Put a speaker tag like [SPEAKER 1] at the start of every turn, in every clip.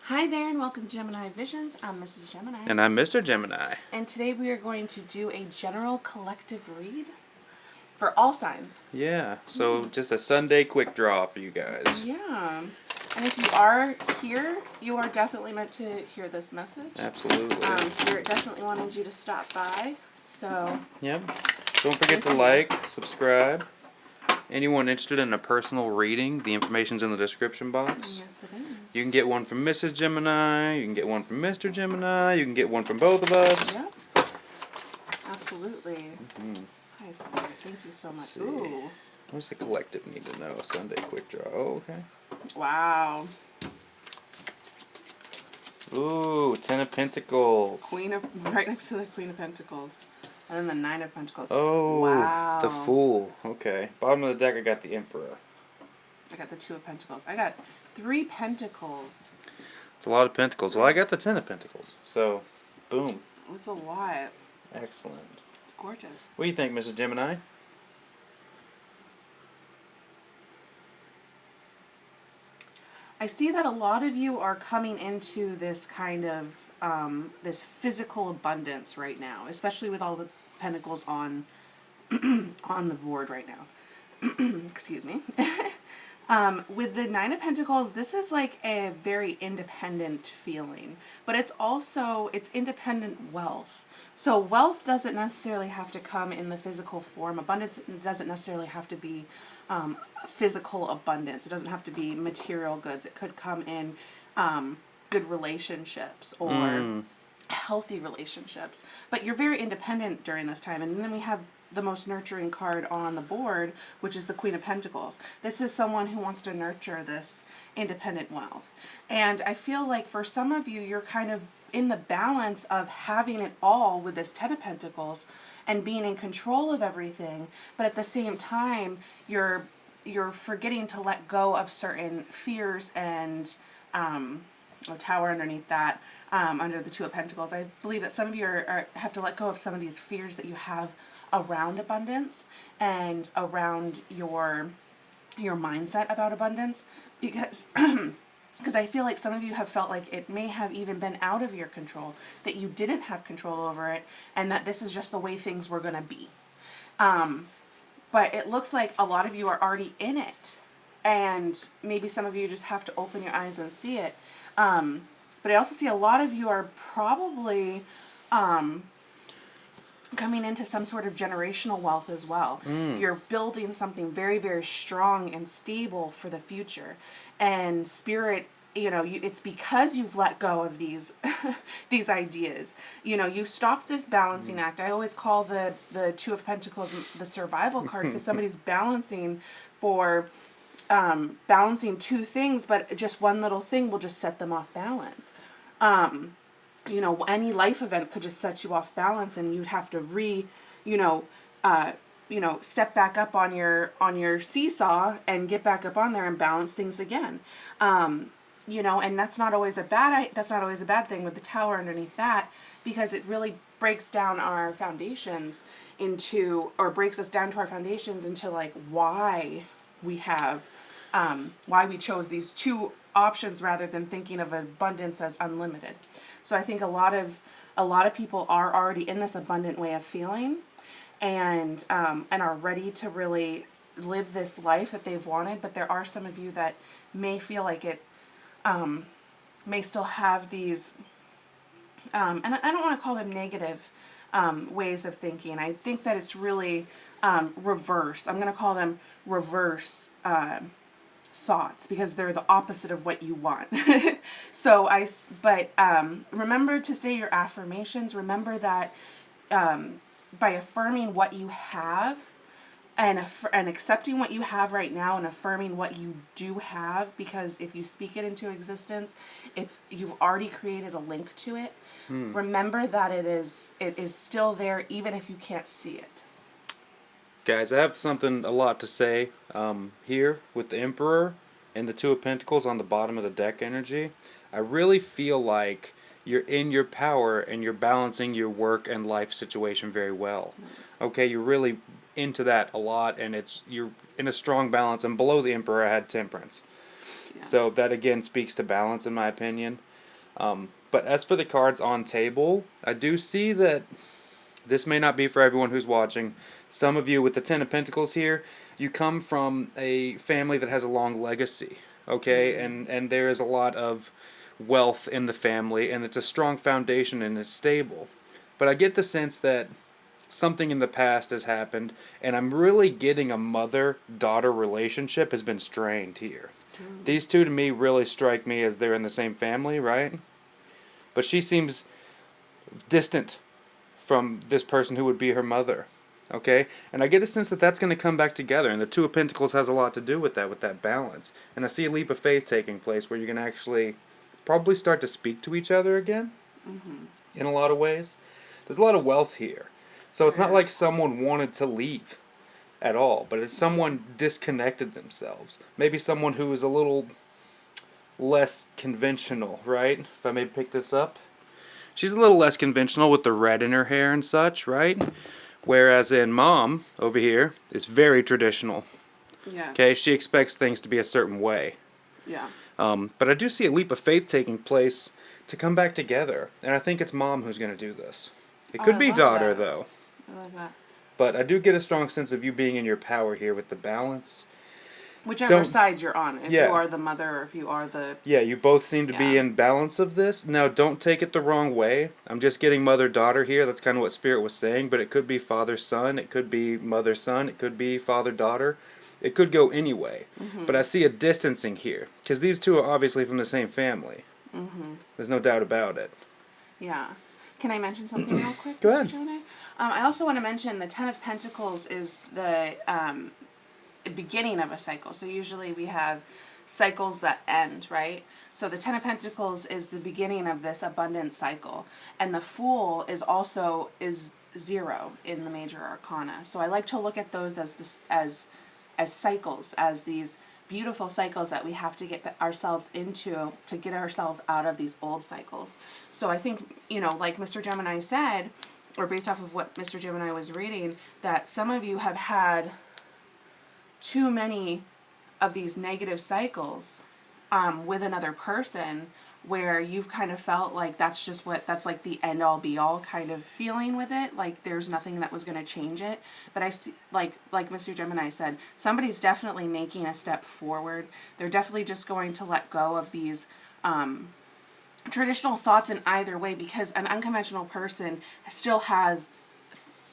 [SPEAKER 1] Hi there and welcome to Gemini Visions. I'm Mrs. Gemini.
[SPEAKER 2] And I'm Mr. Gemini.
[SPEAKER 1] And today we are going to do a general collective read for all signs.
[SPEAKER 2] Yeah, so just a Sunday quick draw for you guys.
[SPEAKER 1] Yeah. And if you are here, you are definitely meant to hear this message.
[SPEAKER 2] Absolutely.
[SPEAKER 1] Spirit definitely wanted you to stop by. So,
[SPEAKER 2] Yep. Don't forget to like, subscribe. Anyone interested in a personal reading, the information's in the description box.
[SPEAKER 1] yes, it is.
[SPEAKER 2] You can get one from Mrs. Gemini, you can get one from Mr. Gemini, you can get one from both of us.
[SPEAKER 1] Yep. Absolutely. Hi, Spirit. Thank you so much. Ooh.
[SPEAKER 2] What does the collective need to know? Sunday quick draw. Oh, okay.
[SPEAKER 1] Wow.
[SPEAKER 2] Ooh, Ten of Pentacles.
[SPEAKER 1] Right next to the Queen of Pentacles. And then the Nine of Pentacles.
[SPEAKER 2] Oh,
[SPEAKER 1] wow.
[SPEAKER 2] the Fool. Okay. Bottom of the deck, I got the Emperor.
[SPEAKER 1] I got the Two of Pentacles. I got 3 Pentacles.
[SPEAKER 2] It's a lot of Pentacles. Well, I got the Ten of Pentacles. So, boom.
[SPEAKER 1] It's a lot.
[SPEAKER 2] Excellent.
[SPEAKER 1] It's gorgeous.
[SPEAKER 2] What do you think, Mrs. Gemini?
[SPEAKER 1] I see that a lot of you are coming into this kind of this physical abundance right now, especially with all the pentacles on on the board right now. Excuse me. With the Nine of Pentacles, this is like a very independent feeling, but it's independent wealth. So wealth doesn't necessarily have to come in the physical form. Abundance doesn't necessarily have to be physical abundance. It doesn't have to be material goods. It could come in good relationships or healthy relationships. But you're very independent during this time. And then we have the most nurturing card on the board, which is the Queen of Pentacles. This is someone who wants to nurture this independent wealth. And I feel like for some of you, you're kind of in the balance of having it all with this Ten of Pentacles and being in control of everything, but at the same time, you're forgetting to let go of certain fears and a tower underneath that, under the Two of Pentacles. I believe that some of you have to let go of some of these fears that you have around abundance and around your mindset about abundance, because because I feel like some of you have felt like it may have even been out of your control, that you didn't have control over it, and that this is just the way things were going to be. But it looks like a lot of you are already in it, and maybe some of you just have to open your eyes and see it. But I also see a lot of you are probably coming into some sort of generational wealth as well. You're building something very, very strong and stable for the future. And Spirit, it's because you've let go of these these ideas. You stopped this balancing act. I always call the Two of Pentacles the survival card, because somebody's balancing for balancing 2 things, but just one little thing will just set them off balance. Any life event could just set you off balance, and you'd have to step back up on your seesaw and get back up on there and balance things again. And that's not always a bad thing with the Tower underneath that, because it really breaks down our foundations breaks us down to our foundations into like why we chose these 2 options rather than thinking of abundance as unlimited. So I think a lot of people are already in this abundant way of feeling, and are ready to really live this life that they've wanted. But there are some of you that may feel like it may still have these, and I don't want to call them negative ways of thinking. I think that it's really reverse. I'm going to call them reverse thoughts, because they're the opposite of what you want. But remember to say your affirmations. Remember that by affirming what you have and accepting what you have right now and affirming what you do have, because if you speak it into existence, you've already created a link to it. Remember that it is still there, even if you can't see it.
[SPEAKER 2] Guys, I have a lot to say here with the Emperor and the Two of Pentacles on the bottom of the deck energy. I really feel like you're in your power and you're balancing your work and life situation very well. Okay, you're really into that a lot, and you're in a strong balance. And below the Emperor, I had Temperance. Yeah. So that again speaks to balance, in my opinion. But as for the cards on table, I do see that this may not be for everyone who's watching. Some of you with the Ten of Pentacles here, you come from a family that has a long legacy, okay? And there is a lot of wealth in the family, and it's a strong foundation and it's stable. But I get the sense that something in the past has happened, and I'm really getting a mother-daughter relationship has been strained here. These two to me really strike me as they're in the same family, right? But she seems distant from this person who would be her mother, okay? And I get a sense that that's going to come back together, and the Two of Pentacles has a lot to do with that balance. And I see a leap of faith taking place where you're going to actually probably start to speak to each other again in a lot of ways. There's a lot of wealth here. So it's not like someone wanted to leave at all, but it's someone disconnected themselves. Maybe someone who is a little less conventional, right? If I may pick this up. She's a little less conventional with the red in her hair and such, right? Whereas in Mom, over here, is very traditional.
[SPEAKER 1] Yes.
[SPEAKER 2] Okay, she expects things to be a certain way.
[SPEAKER 1] Yeah.
[SPEAKER 2] But I do see a leap of faith taking place to come back together. And I think it's Mom who's going to do this. It could be daughter, though.
[SPEAKER 1] I love that.
[SPEAKER 2] But I do get a strong sense of you being in your power here with the balance.
[SPEAKER 1] Whichever side you're on. If
[SPEAKER 2] Yeah.
[SPEAKER 1] you are the mother or if you are the...
[SPEAKER 2] Yeah, you both seem to be
[SPEAKER 1] Yeah.
[SPEAKER 2] in balance of this. Now, don't take it the wrong way. I'm just getting mother-daughter here. That's kind of what Spirit was saying. But it could be father-son. It could be mother-son. It could be father-daughter. It could go any way. But I see a distancing here. Because these two are obviously from the same family. There's no doubt about it.
[SPEAKER 1] Yeah. Can I mention something real quick?
[SPEAKER 2] Go
[SPEAKER 1] Mr.
[SPEAKER 2] ahead.
[SPEAKER 1] Gemini? I also want to mention the Ten of Pentacles is the beginning of a cycle. So usually we have cycles that end, right? So the Ten of Pentacles is the beginning of this abundant cycle. And the Fool is also is 0 in the major arcana. So I like to look at those as cycles, as these beautiful cycles that we have to get ourselves into to get ourselves out of these old cycles. So I think, like Mr. Gemini said, or based off of what Mr. Gemini was reading, that some of you have had too many of these negative cycles with another person where you've kind of felt like that's like the end all be all kind of feeling with it, like there's nothing that was going to change it. But I see, like Mr. Gemini said, somebody's definitely making a step forward. They're definitely just going to let go of these traditional thoughts in either way, because an unconventional person still has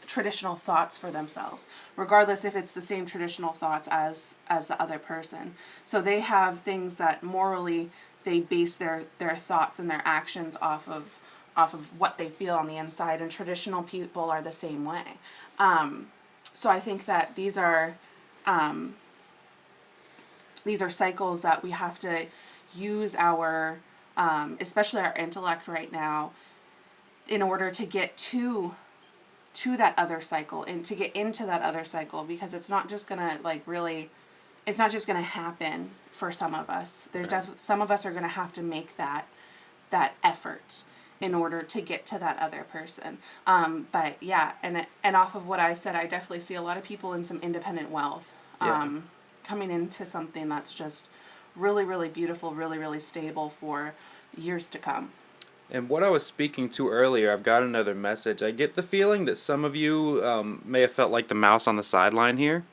[SPEAKER 1] traditional thoughts for themselves, regardless if it's the same traditional thoughts as the other person. So they have things that morally they base their thoughts and their actions off of what they feel on the inside, and traditional people are the same way. So I think that these are cycles that we have to use our especially our intellect right now in order to get to that other cycle and to get into that other cycle, because it's not just gonna it's not just gonna happen for some of us. There's some of us are gonna have to make that effort in order to get to that other person. But yeah, and off of what I said, I definitely see a lot of people in some independent wealth coming into something that's just really, really beautiful, really, really stable for years to come.
[SPEAKER 2] And what I was speaking to earlier, I've got another message. I get the feeling that some of you may have felt like the mouse on the sideline here,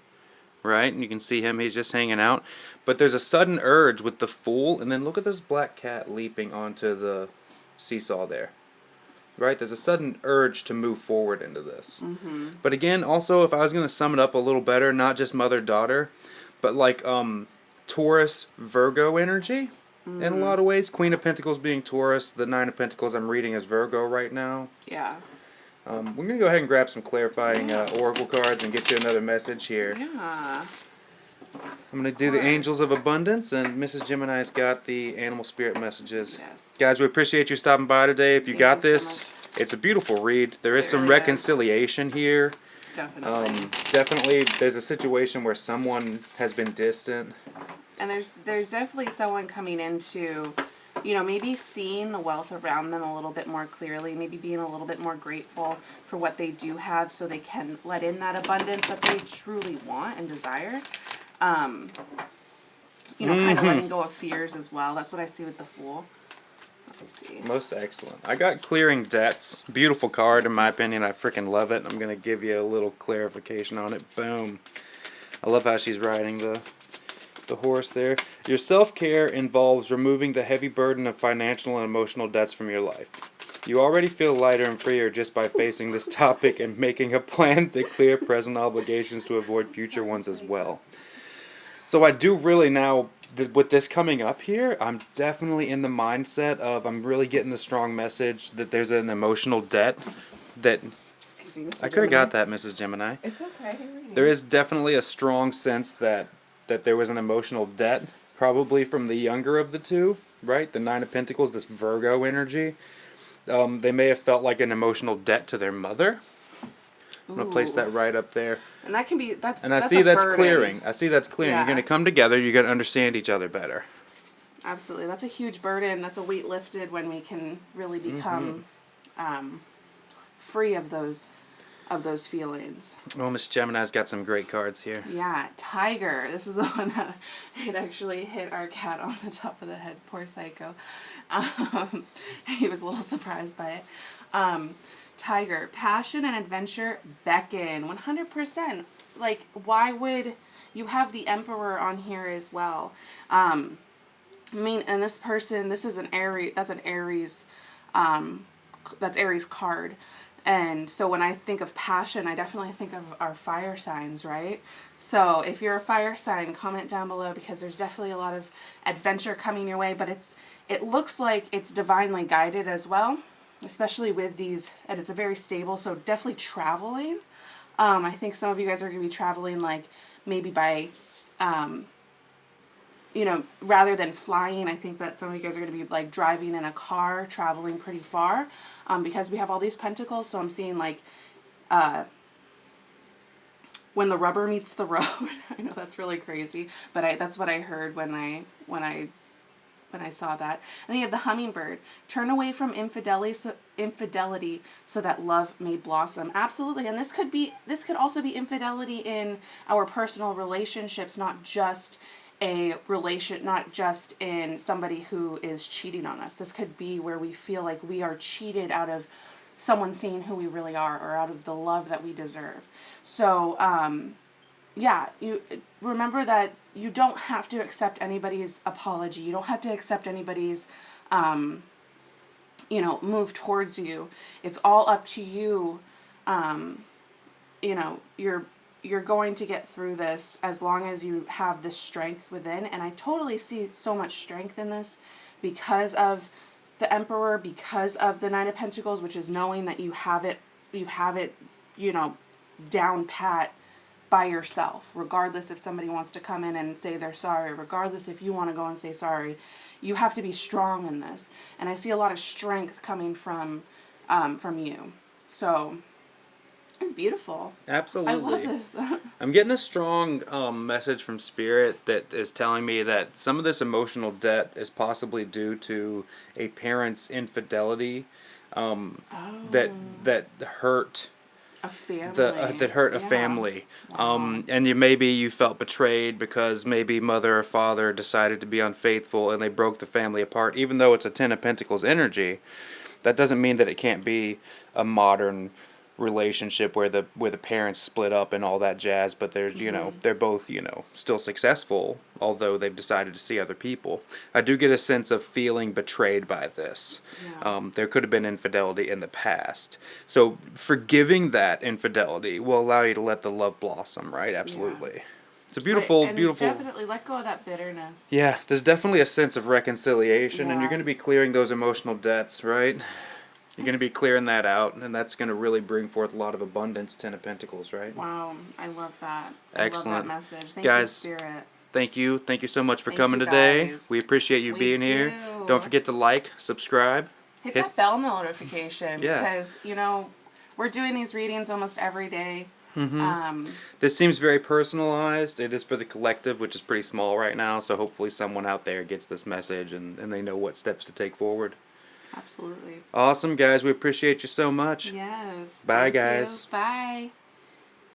[SPEAKER 2] right? And you can see him, he's just hanging out. But there's a sudden urge with the Fool, and then look at this black cat leaping onto the seesaw there. Right? There's a sudden urge to move forward into this. But again, also, if I was going to sum it up a little better, not just mother-daughter, but like Taurus, Virgo energy. In a lot of ways, Queen of Pentacles being Taurus, the Nine of Pentacles I'm reading as Virgo right now.
[SPEAKER 1] Yeah.
[SPEAKER 2] We're going to go ahead and grab some clarifying oracle cards and get you another message here.
[SPEAKER 1] Yeah.
[SPEAKER 2] I'm going to do the Angels of Abundance, and Mrs. Gemini's got the Animal Spirit messages.
[SPEAKER 1] Yes.
[SPEAKER 2] Guys, we appreciate you stopping by today. If you got
[SPEAKER 1] Thank you
[SPEAKER 2] this,
[SPEAKER 1] so
[SPEAKER 2] it's a beautiful read. There is some
[SPEAKER 1] really is.
[SPEAKER 2] reconciliation here.
[SPEAKER 1] Definitely.
[SPEAKER 2] Definitely, there's a situation where someone has been distant.
[SPEAKER 1] And there's definitely someone coming into, maybe seeing the wealth around them a little bit more clearly, maybe being a little bit more grateful for what they do have so they can let in that abundance that they truly want and desire. Kind of letting go of fears as well. That's what I see with the Fool. Let's see.
[SPEAKER 2] Most excellent. I got clearing debts. Beautiful card, in my opinion. I freaking love it. I'm going to give you a little clarification on it. Boom. I love how she's riding the horse there. Your self-care involves removing the heavy burden of financial and emotional debts from your life. You already feel lighter and freer just by facing this topic and making a plan to clear present obligations to avoid future ones as well. So I do really now, with this coming up here, I'm definitely in the mindset of I'm really getting the strong message that there's an emotional debt that...
[SPEAKER 1] Excuse me, Mr.
[SPEAKER 2] I could have
[SPEAKER 1] Gemini.
[SPEAKER 2] got that, Mrs. Gemini.
[SPEAKER 1] It's okay.
[SPEAKER 2] There is definitely a strong sense that there was an emotional debt, probably from the younger of the two, right? The Nine of Pentacles, this Virgo energy. They may have felt like an emotional debt to their mother. I'm going to place that right up there.
[SPEAKER 1] And that can be, that's
[SPEAKER 2] And I
[SPEAKER 1] that's
[SPEAKER 2] see
[SPEAKER 1] a
[SPEAKER 2] that's
[SPEAKER 1] burden.
[SPEAKER 2] clearing. I see that's clearing.
[SPEAKER 1] Yeah.
[SPEAKER 2] You're going to come together. You're going to understand each other better.
[SPEAKER 1] Absolutely. That's a huge burden. That's a weight lifted when we can really become free of those feelings.
[SPEAKER 2] Oh, Miss Gemini's got some great cards here.
[SPEAKER 1] Yeah, Tiger. This is the one that it actually hit our cat on the top of the head. Poor Psycho. He was a little surprised by it. Tiger. Passion and adventure beckon. 100%. Like, why would you have the Emperor on here as well? I mean, and this person, this is an Aries, that's Aries card. And so when I think of passion, I definitely think of our fire signs, right? So if you're a fire sign, comment down below, because there's definitely a lot of adventure coming your way, but it looks like it's divinely guided as well, especially with these, and it's a very stable, so definitely traveling. I think some of you guys are going to be traveling, like, maybe by, you know, rather than flying. I think that some of you guys are going to be, like, driving in a car, traveling pretty far, because we have all these pentacles. So I'm seeing, like, when the rubber meets the road. I know that's really crazy, but that's what I heard when I saw that. And then you have the hummingbird. Turn away from infidelity so that love may blossom. Absolutely. And this could also be infidelity in our personal relationships, not just not just in somebody who is cheating on us. This could be where we feel like we are cheated out of someone seeing who we really are, or out of the love that we deserve. So, yeah, you remember that you don't have to accept anybody's apology. You don't have to accept anybody's, you know, move towards you. It's all up to you. You know, you're going to get through this as long as you have this strength within. And I totally see so much strength in this because of the Emperor, because of the Nine of Pentacles, which is knowing that you have it, you know, down pat by yourself, regardless if somebody wants to come in and say they're sorry, regardless if you want to go and say sorry. You have to be strong in this. And I see a lot of strength coming from you. So it's beautiful.
[SPEAKER 2] Absolutely.
[SPEAKER 1] I love this.
[SPEAKER 2] I'm getting a strong message from Spirit that is telling me that some of this emotional debt is possibly due to a parent's infidelity that hurt
[SPEAKER 1] A family.
[SPEAKER 2] that hurt a family.
[SPEAKER 1] Wow.
[SPEAKER 2] And maybe you felt betrayed because maybe mother or father decided to be unfaithful and they broke the family apart. Even though it's a Ten of Pentacles energy, that doesn't mean that it can't be a modern relationship where the parents split up and all that jazz, but they're they're both still successful, although they've decided to see other people. I do get a sense of feeling betrayed by this.
[SPEAKER 1] Yeah.
[SPEAKER 2] There could have been infidelity in the past, so forgiving that infidelity will allow you to let the love blossom, right? Absolutely. Yeah. It's a beautiful,
[SPEAKER 1] and
[SPEAKER 2] beautiful.
[SPEAKER 1] Definitely let go of that bitterness.
[SPEAKER 2] Yeah, there's definitely a sense of reconciliation, and you're going to be clearing those emotional debts, right? You're going to be clearing that out, and that's going to really bring forth a lot of abundance, Ten of Pentacles, right?
[SPEAKER 1] Wow, I love that.
[SPEAKER 2] Excellent.
[SPEAKER 1] I love that message. Thank
[SPEAKER 2] Guys,
[SPEAKER 1] you, Spirit.
[SPEAKER 2] Thank you so much for
[SPEAKER 1] Thank
[SPEAKER 2] coming
[SPEAKER 1] you,
[SPEAKER 2] today.
[SPEAKER 1] guys.
[SPEAKER 2] We appreciate you being here.
[SPEAKER 1] do.
[SPEAKER 2] Don't forget to like, subscribe.
[SPEAKER 1] Hit that bell notification,
[SPEAKER 2] Yeah.
[SPEAKER 1] because, we're doing these readings almost every day.
[SPEAKER 2] This seems very personalized. It is for the collective, which is pretty small right now, so hopefully someone out there gets this message and they know what steps to take forward.
[SPEAKER 1] Absolutely.
[SPEAKER 2] Awesome, guys. We appreciate you so much.
[SPEAKER 1] Yes.
[SPEAKER 2] Bye,
[SPEAKER 1] Thank you.
[SPEAKER 2] guys.
[SPEAKER 1] Bye.